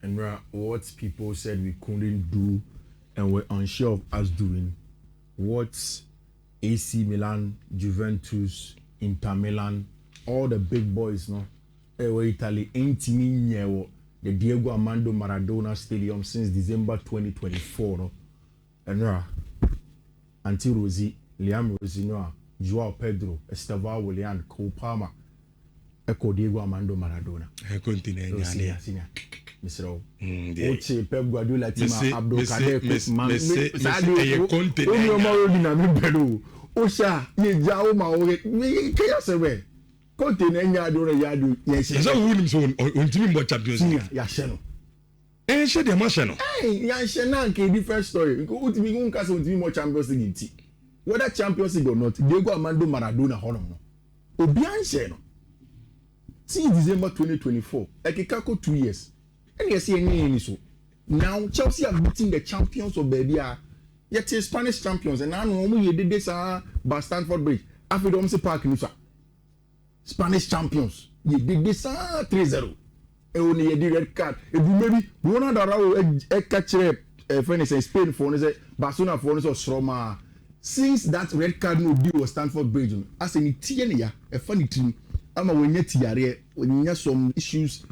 And what people said we couldn't do and were unsure of us doing, what AC Milan, Juventus, Inter Milan, all the big boys, no, Italy ain't me the Diego Armando Maradona Stadium since December 2024, no, and until Rosie, Liam Rosino, Joao Pedro, Estevao Willian, Cole Palmer, Echo Diego Armando Maradona. Continue. Mr. Oche Pep Guardiola team Abdul Kader man Osha ye jawo ma o ke ya sewe container nya do na ya do yes so who so on team bo champions ya she no she dey ma she no ya she na nke different story ko ultimi ngun ka so ultimi mo champions league ti whether champions league or not Diego Armando Maradona hono no obi an she no since December 2024 ekeka 2 years. And you see, so now Chelsea have beaten the champions of Berbia, yet Spanish champions, and now we did this by Stamford Bridge. After the Park, Spanish champions, you did this 3-0. And only a red card. If you maybe one of the catch friends in Spain for Barcelona for Roma. Since that red card no deal was Stamford Bridge, as in Tiania, a funny team, I'm a winner Tiare when you have some issues.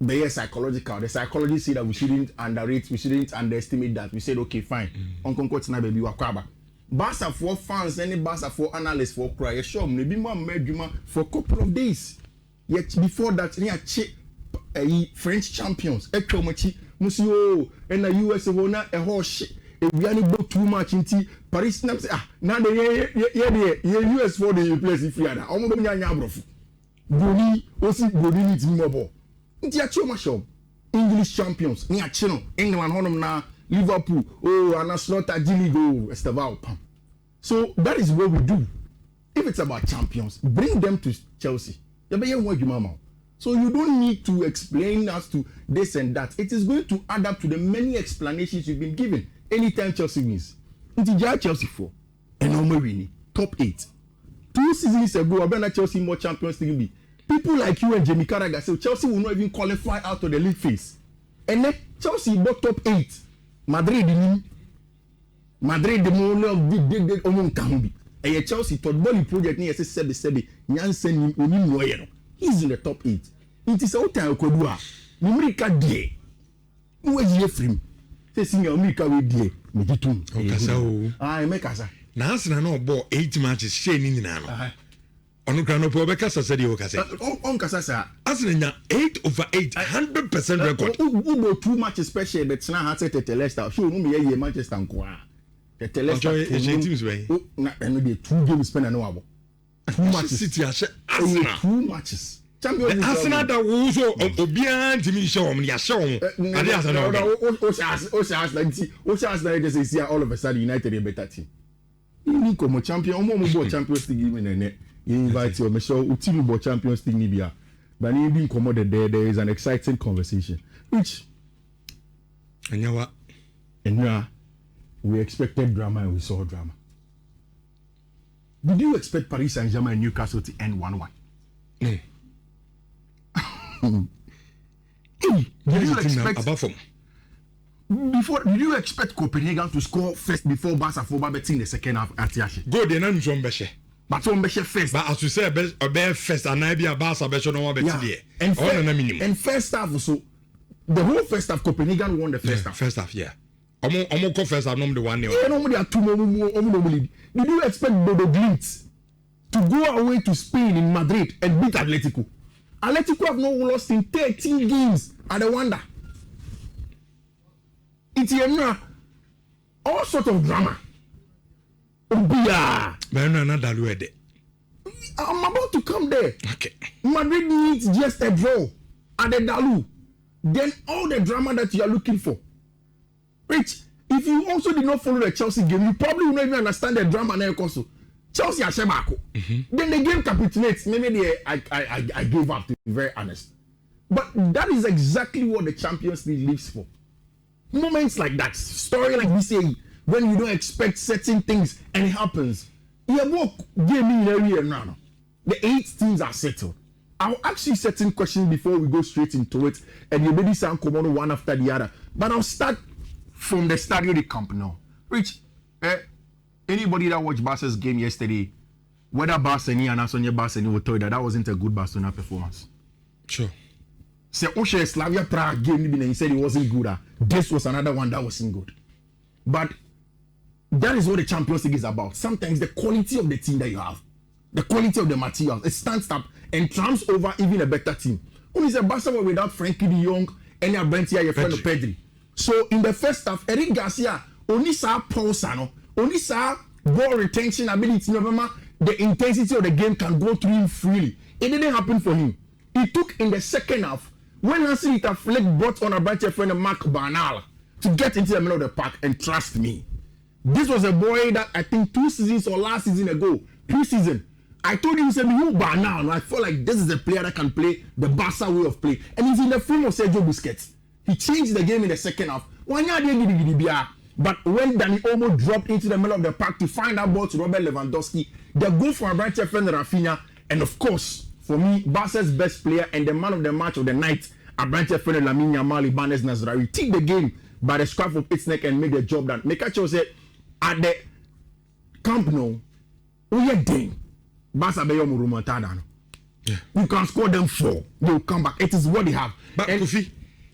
They are psychological. The psychologists say that we shouldn't underrate, we shouldn't underestimate that. We said, okay, fine. Uncle Kotina baby wakwaba. Barca for fans, any Barca for analysts for cry. Sure, maybe more medjuma for a couple of days. Yet before that, they French champions. Ekomachi, Musio, and the US owner a horse shit. If we only go too much into Paris, now the US for the place if you are. I'm going to Yabrov. Boni, also Boni needs more. English champions, England, Honum na Liverpool, and a slaughter Gilligo, Estevao. So that is what we do. If it's about champions, bring them to Chelsea. So you don't need to explain us to this and that. It is going to add up to the many explanations you've been given anytime Chelsea wins. It's Chelsea 4 and normal winning top 8. 2 seasons ago, I've been at Chelsea more Champions League. People like you and Jamie Carragher say Chelsea will not even qualify out of the league phase. And then Chelsea bought top 8. Madrid the more big Kambi. And Chelsea thought body project near Sebi Nyansen Onim. He's in the top 8. It is out time Kodua. Numerica D. Who is here from? Say senior America with D. Meditum. I make us. Now, no ball 8 matches. Shane in Onu krano po be kasa se di o kasa. On kasa sa. Asena 8/8 100% record. Ubo too much special but na ha set Leicester. So no me ye Manchester nko a. The Leicester teams way. Na eno dey 2 games spend na wabo. 2 matches City Arsenal 2 matches. Champions League. Arsenal da wo so obian timi show me ya show mo. Ade Arsenal. O Arsenal just say all of a sudden United a better team. Ni como champion mo Champions League me you invite you, Michelle, team about Champions League Libya. But you being commoded there is an exciting conversation. Which and you what? And we expected drama and we saw drama. Did you expect Paris Saint-Germain and Newcastle to end 1-1? Did you expect did you expect Copenhagen to score first before Barca for betting the second half at Yashi? Go then I'm John Beshe. But on Beshe first. But as you say, a first and I be a Barca Beshe no one better. And first half also, the whole first half Copenhagen won the first half. First half, yeah. I'm first half number 1 nil. Normally are 2 more. Did you expect Bodo Glimt to go away to Spain in Madrid and beat Atletico? Atletico have not lost in 13 games at the wonder. It's all sort of drama. I'm about to come there. Okay. Madrid needs just a draw at the Dalu. Then all the drama that you are looking for. Rich, if you also did not follow the Chelsea game, you probably will not even understand the drama now. Chelsea are Shemako. Then the game capitulates. Maybe I gave up, to be very honest. But that is exactly what the Champions League lives for. Moments like that, story like we say, when you don't expect certain things and it happens. The 8 teams are settled. I'll ask you certain questions before we go straight into it, and you maybe sound come on one after the other. But I'll start from the Stadio de Camp Nou. Rich, anybody that watched Barca's game yesterday, whether Barcelona and Sonia Barcelona will tell you that wasn't a good Barcelona performance. Sure. Say Oshe Slavia Prague game, and he said it wasn't good. This was another one that wasn't good. But that is what the Champions League is about. Sometimes the quality of the team that you have, the quality of the materials, it stands up and trumps over even a better team. Who is a basketball without Frankie de Jong and your Benfica, your friend Pedri. So in the first half, Eric Garcia only saw pulse, only saw ball retention ability. Remember, the intensity of the game can go through him freely. It didn't happen for him. It took in the second half when Hansi Flick brought on a branch friend Mark Barnal to get into the middle of the park, and trust me, this was a boy that I think 2 seasons or last season ago, pre-season, I told you, said, you Barnal, and I feel like this is a player that can play the Barca way of play. And he's in the form of Sergio Busquets. He changed the game in the second half. But when Danny Olmo dropped into the middle of the park to find out ball to Robert Lewandowski, the goal for a bright friend Rafinha, and of course, for me, Barca's best player and the man of the match of the night, a bright friend Lamine Yamal Ibanez Nazraoui, take the game by the scruff of its neck and make the job done. Mekacho said, at the Camp Nou, we are done. Barca be your remontada. You can score them 4. They will come back. It is what they have. But Kofi,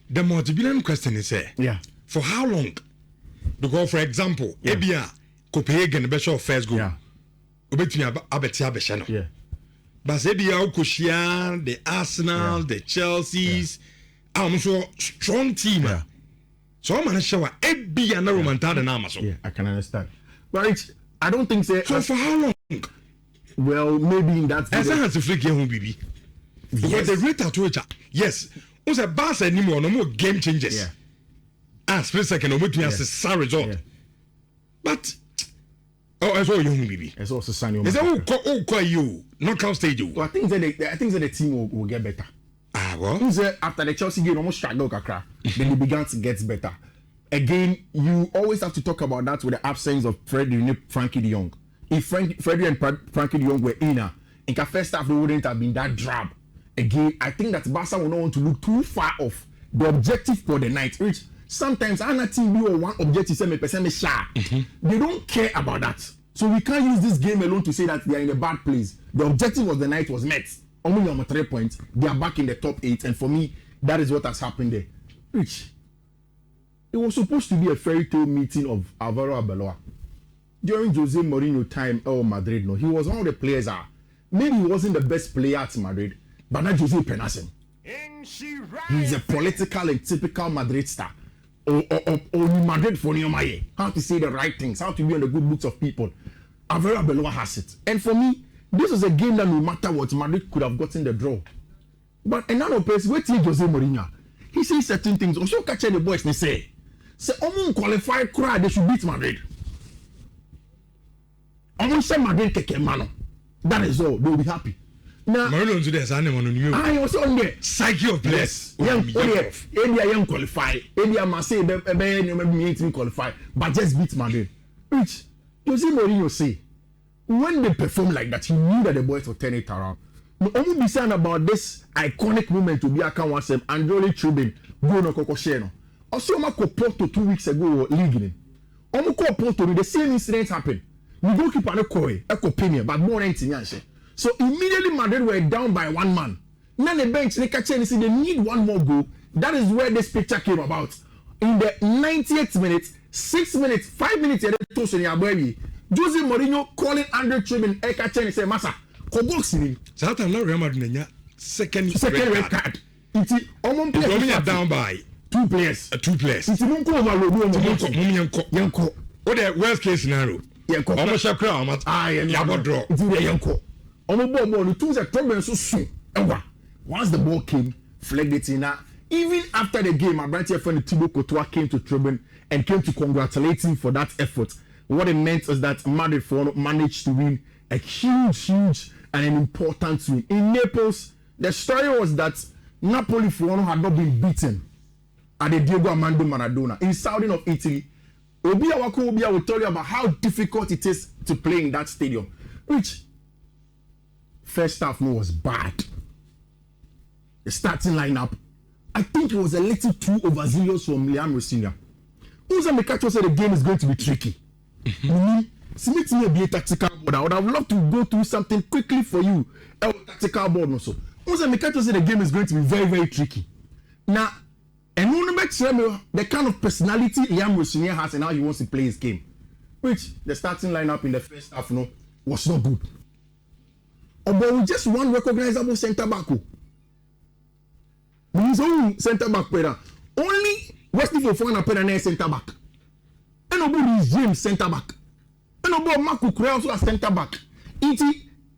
the multi-billion question is for how long? Because for example, Ebia Copenhagen be show first goal. Obetumi abeti abehye no. But Ebia Okoshia, the Arsenal, the Chelsea's, so strong team. So I'm gonna show Ebia na remontada na amaso. Yeah, I can understand. But I don't think so. So for how long? Well, maybe in that. As has to flick home, baby. Because the rate at which, yes, was a Barca anymore, no more game changes. Split second, or between us, a result. But I saw you, baby. It's also sunny. Is that quite you? Knockout stage. Well, I think that the team will get better. Well, after the Chelsea game, almost struggled, then they began to get better. Again, you always have to talk about that with the absence of Frankie de Jong. If Freddie and Frankie de Jong were in the first half, they wouldn't have been that drab. Again, I think that Barca will not want to look too far off the objective for the night. Which sometimes another team be one objective, 7% shy. They don't care about that. So we can't use this game alone to say that they are in a bad place. The objective of the night was met. Only on 3 points. They are back in the top 8, and for me, that is what has happened there. Rich, it was supposed to be a fairy tale meeting of Alvaro Arbeloa. During Jose Mourinho time at Madrid, no, he was one of the players. Maybe he wasn't the best player at Madrid, but not Jose Penasen. He's a political and typical Madrid star. Or Madrid for Nyomaye. How to say the right things, how to be on the good books of people. Alvaro Arbeloa has it. And for me, this was a game that no matter what, Madrid could have gotten the draw. But another person, wait till Jose Mourinho. He says certain things. Also catch the boys and say, qualify crowd, they should beat Madrid. Madrid that is all. They will be happy. Now, I was on the psyche of players. Young qualify. India must say, maybe qualify, but just beat Madrid. Which Jose Mourinho say, when they perform like that, he knew that the boys will turn it around. The only be saying about this iconic moment to be a can was Androli Trubin, Bruno Kokosheno. Also, I go Porto 2 weeks ago league. I go Porto, the same incident happened. We go keep an opinion, but more anything. So immediately Madrid were down by 1 man. Now the bench, they catch and say they need 1 more goal. That is where this picture came about. In the 98th minute, 6 minutes, 5 minutes, Jose Mourinho calling Andre Trubin, catch and say, Massa, ko box ni. So that Real Madrid second red card. It's down by 2 players. 2 players. It's what the worst case scenario? Almost a crowd. Draw. Once the ball came, flagged it in. Even after the game, my brother friend Thibaut Courtois came to Trubin and came to congratulate him for that effort. What it meant is that Madrid managed to win a huge and an important win. In Naples, the story was that Napoli had not been beaten at the Diego Armando Maradona in Southern of Italy. Obia will tell you about how difficult it is to play in that stadium. Which first half was bad. the starting lineup, I think it was a little too overzealous from Liam Rosinia. Uza Mekacho said the game is going to be tricky. Smith may be a tactical board. I would have loved to go through something quickly for you. A tactical board also. Uza Mekacho said the game is going to be very, very tricky. Now, and the kind of personality Liam Rosinia has and how he wants to play his game, which the starting lineup in the first half was not good. But just one recognizable centre back. His own centre back player. Only Wesley Fofana player centre back. And about James centre back. And about Marco Correa also a centre back.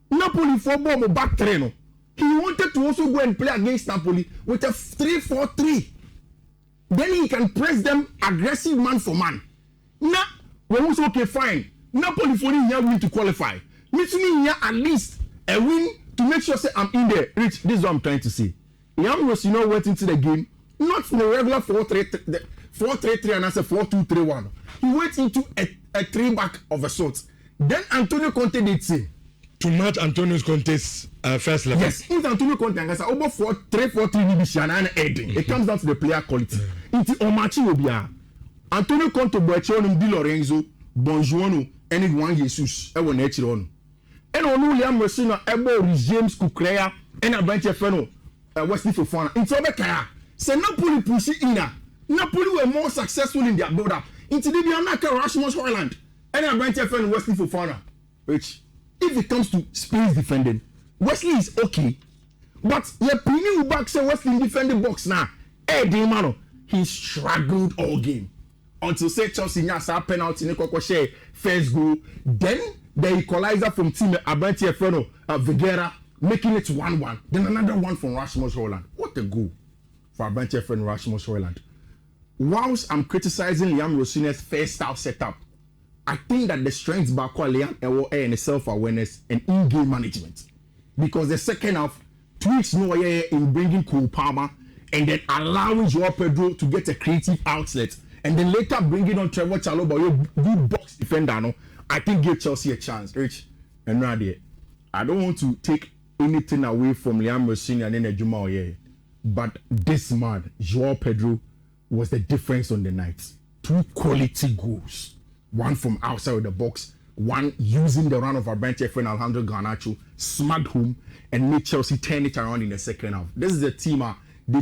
Napoli for ball back trainer. He wanted to also go and play against Napoli with a 3-4-3. Then he can press them aggressive man for man. Now, we're also okay, fine. Napoli for him here to qualify. Means me here at least a win to make sure say I'm in there. Rich, this is what I'm trying to say. Liam Rosinia went into the game not in the regular 4-3-3 and I said 4-2-3-1. He went into a 3-back of a sort. Then Antonio Conte did say to match Antonio Conte's first level. Yes, if Antonio Conte and I said over 3-4-3 it comes down to the player quality. Into Omachi Obia. Antonio Conte Boachon Di Lorenzo, Bonjuano, and Juan Jesus. I will nature on. And on Liam Rosinia, Ebo James Kukurea, and a bunch of fellow Wesley Fofana. Into Obekaya. Say Napoli push it in. Napoli were more successful in their build-up. Into the Bianca Rasmus Haaland, and a bunch of fellow Wesley Fofana. Which, if it comes to space defending, Wesley is okay. But your pinning back say Wesley in defending box now. Hey, Dimano, he struggled all game. Until say Chelsea Nyasa penalty in the first goal. Then the equalizer from team Abanti Efreno Viguera making it 1-1. Then another one from Rasmus Haaland. What a goal for Abanti Efreno Rasmus Haaland. Whilst I'm criticizing Liam Rosinia's first half setup, I think that the strengths back Liam and self-awareness and in-game management. Because the second half tweaks in bringing Cole Palmer and then allowing Joao Pedro to get a creative outlet. And then later bringing on Trevor Chalobah, your good box defender, no? I think give Chelsea a chance. Rich and Nadia. I don't want to take anything away from Liam Rosinia and then Ejuma Oye. But this man, Joao Pedro, was the difference on the night. 2 quality goals. One from outside of the box, one using the run of our bench friend Alejandro Garnacho, smacked home and made Chelsea turn it around in the second half. This is a team the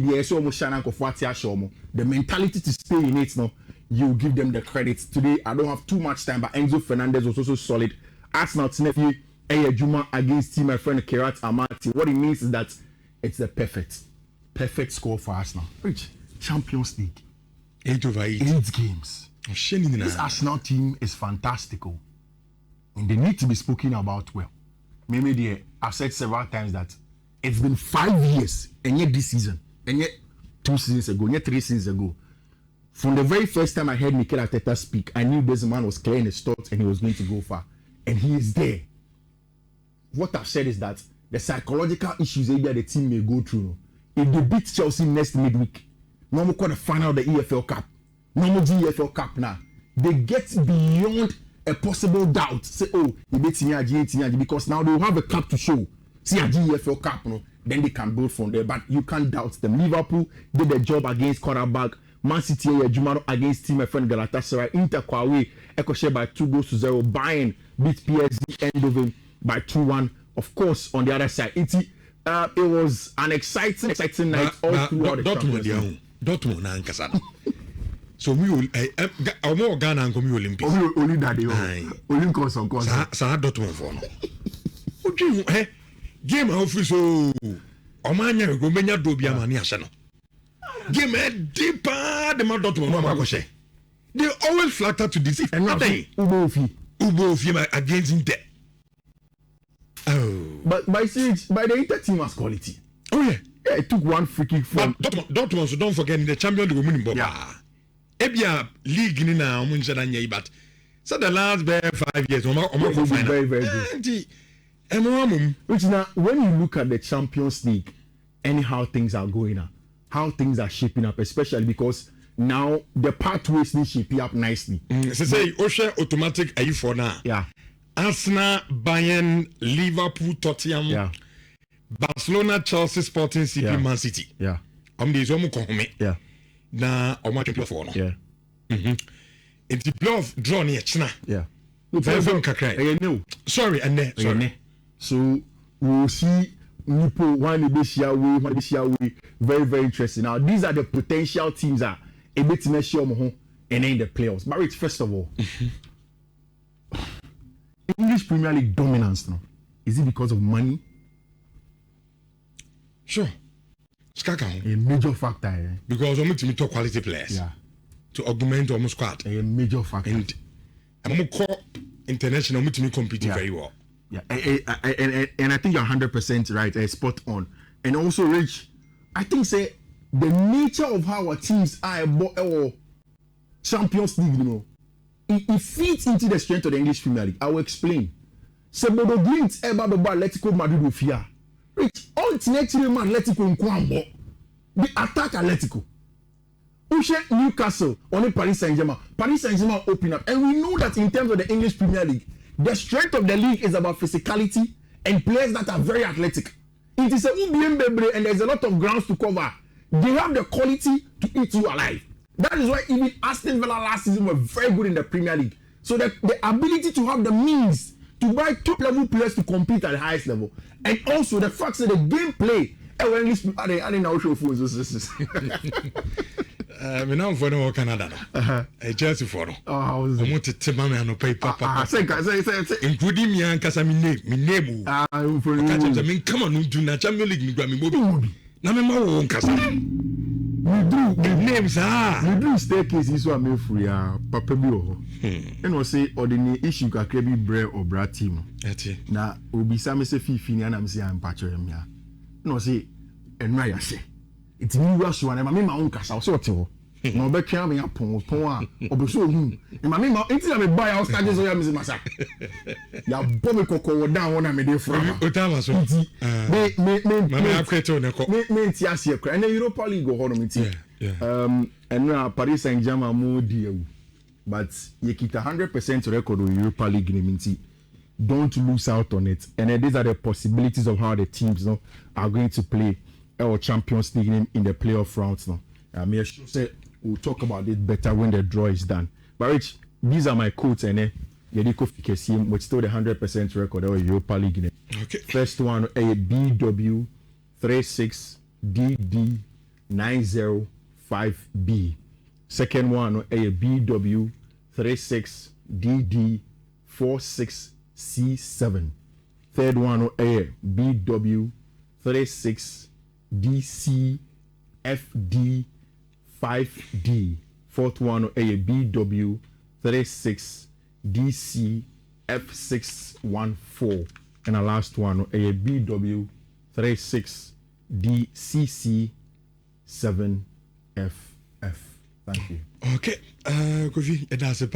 mentality to stay in it now, you give them the credit. Today, I don't have too much time, but Enzo Fernandez was also solid. Arsenal Tinefi Juma against team my friend Kerat Amati. What it means is that it's the perfect score for Arsenal. Rich, Champions League. 8 over 8. 8 games. This Arsenal team is fantastical. And they need to be spoken about well. Maybe I've said several times that it's been 5 years, and yet this season, and yet 2 seasons ago, and yet 3 seasons ago, from the very first time I heard Mikel Arteta speak, I knew this man was clear in his thoughts and he was going to go far. And he is there. What I've said is that the psychological issues maybe the team may go through, if they beat Chelsea next midweek, no more the final of the EFL Cup, no more GFL Cup now, they get beyond a possible doubt. Say, oh, you beat Nhyira, because now they will have a cup to show. See a GFL Cup, then they can build from there. But you can't doubt them. Liverpool did the job against Quarterback. Man City against team my friend Galatasaray. Inter Kwawe Ekoshe by 2-0. Bayern beat PSG Eindhoven by 2-1. Of course, on the other side, it was an exciting night all throughout the Champions League. Dortmund na nkasa. So we will omo Ghana nko mi Olympics. Only daddy Olympics on course. Sa Dortmund for no. Oju game office o anya go menya do bia ma ni ahye no. Game deeper the man Dortmund no akoshe. They always flatter to deceive. And nothing. Ubo against Inter. Oh. But by the Inter team has quality. Oh yeah. Yeah, it took one free kick from Dortmund, so don't forget the Champions League winning. Yeah. Ebia league ni na omo nche na nyai, but so the last 5 years omo very good. Which now when you look at the Champions League, anyhow things are going up, how things are shaping up, especially because now the pathways need shaping up nicely. So say Osha automatic for now. Yeah. Arsenal, Bayern, Liverpool, Tottenham. Yeah. Barcelona, Chelsea, Sporting CP, Man City. Yeah. There is almost come. Yeah. Na almost play no. Yeah. It's the playoff draw near China. Yeah. Very kakra. Sorry, and then sorry. So we'll see Nipo one way, very, very interesting. Now these are the potential teams that a bit to measure and in the playoffs. But Rich, first of all, English Premier League dominance now. Is it because of money? Sure. A major factor. Because I'm to talk quality players. Yeah. To augment our squad. A major factor. And I'm call international to compete very well. Yeah. And I think you're 100% right. Spot on. And also, Rich, I think say the nature of how our teams are or Champions League, you know, it fits into the strength of the English Premier League. I will explain. So Bodo Glimt ever Atletico Madrid with fear. Rich, ultimately Atletico in Kwambo. They attack Atletico. Ushe Newcastle on Paris Saint-Germain. Paris Saint-Germain open up. And we know that in terms of the English Premier League, the strength of the league is about physicality and players that are very athletic. It is a UBM and there's a lot of grounds to cover. They have the quality to eat you alive. That is why even Aston Villa last season were very good in the Premier League. So the ability to have the means to buy top level players to compete at the highest level, and also the fact that the gameplay. I didn't know show phones. Me now for no Canada. Chelsea for no. I want to tell me no paper. Say. Including me and Casa me name. Come on, do na Champions League me gba me mobi. Na me ma wo Casa. We do names we do staircase is what me free papa bi ho. And we say ordinary issue kakra bi bre or bra team. Na obisa me say Fifi ni na me say am patcho em ya. No say enra ya say it me rush one ma me ma won kasa so te ho na obetwa me apon a obeso ohun e ma me ma enti na me buy house charges so ya me say masa ya bo me kokko down one na me dey from o ta ma so me akweto ne ko me enti ase akra na Europa League go ho no enti and Paris Saint-Germain mo di ewu but you keep 100% record of Europa League in enti don't lose out on it. And these are the possibilities of how the teams are going to play our Champions League in the playoff rounds now. I'm sure say we'll talk about it better when the draw is done. But Rich, these are my quotes and but still the 100% record of Europa League. Okay. First one a BW36DD905B. Second one a BW36DD46C7. Third one a BW36DCFD5D. Fourth one a BW36DCF614. And the last one a BW36DCC7FF. Thank you. Okay, Kofi, that's a